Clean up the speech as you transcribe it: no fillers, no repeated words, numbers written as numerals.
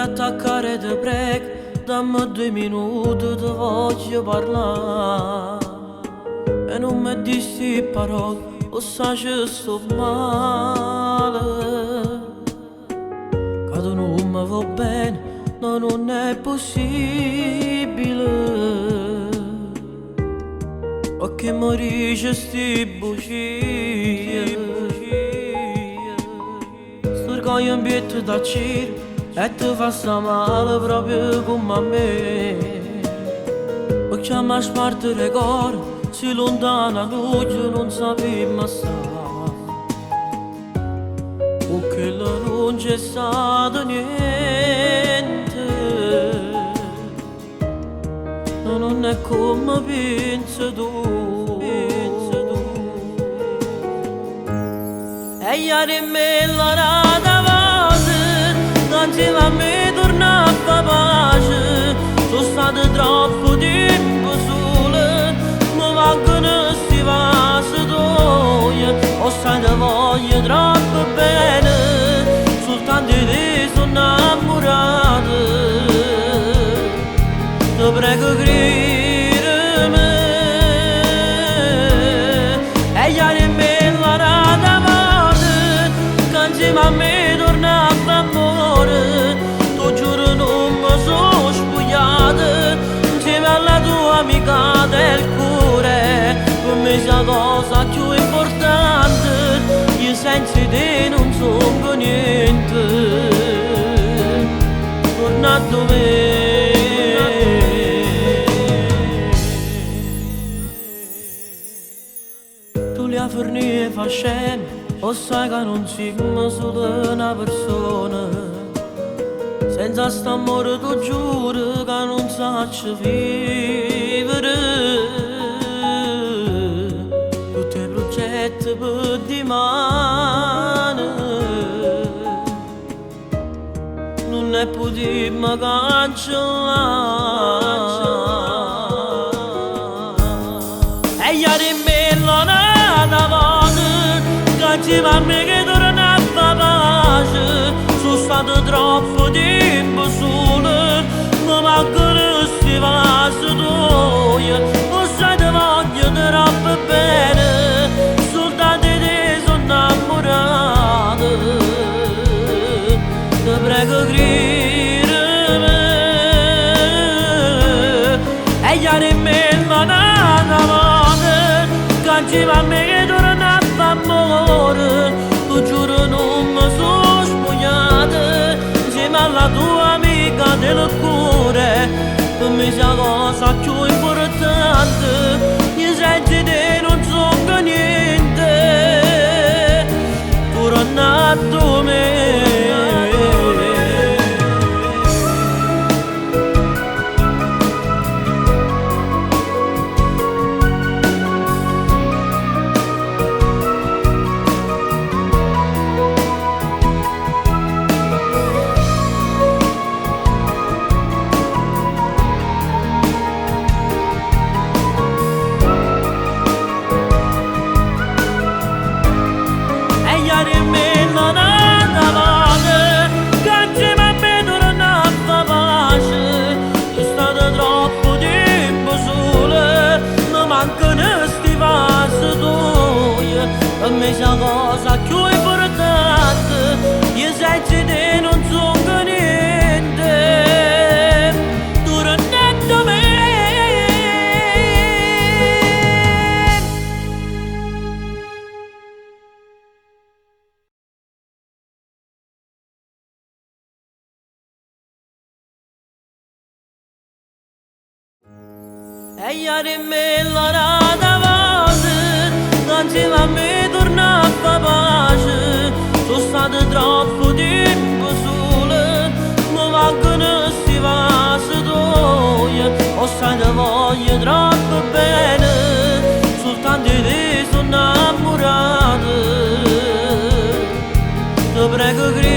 attaccare te prego, dammi 2 minuti, ti voglio parlare. E non mi dissi parole, o sai che sto male. Quando non mi va bene, no, non è possibile. O che morisce sti bugie. Sturgoio un bietto da ciro e ti fa sta male proprio come a me. O chiama a spartere cuore, si lontana luce non sappiamo stare. O che non c'è stato niente, no, non è come pensi tu. E ieri me la rata voce, insieme a me torna a fa pace. Sono stato troppo tempo sole, mi mancano sti vasi tuoi. Ho sentito voglia troppo bene, soltanto di te sono innamorato. Ti prego credimi. E ieri me la rata voce, che insieme a me torna a fa amore. Tu giuro non mi sono spogliata, insieme alla tua amica del cuore. Per me sia la cosa più importante, io senza te non sono più niente. Torna da me. Tu li forni e fa scena, o sai che non siamo solo una persona. Senza st'amore tu giuro che non saccio vivere. Tutti i progetti per dimane, non ne potremmo cancellare. E ieri me la nata voce, che insieme a me che torna a fa pace. Sono stato troppo tempo solo, mi mancano sti vasi tuoi. Ho sentito voglia troppo bene, soltanto di te sono innamorato. Ti prego credimi. E ieri me la nata voce, che insieme a me che torna a fa amore. Tu giuro non mi sono spogliata, insieme alla tua amica del cuore. Per me sia la cosa più importante, io senza te non so più niente. Torna a me. Per me sia la cosa più importante, io senza te non so più niente. Torna da me. E ieri me la rata voce, insieme a me torna a fa pace. Sono stato troppo tempo solo, mi mancano sti vasi tuoi. Ho sentito voglia troppo bene, soltanto di te sono innamorato. Ti prego credimi.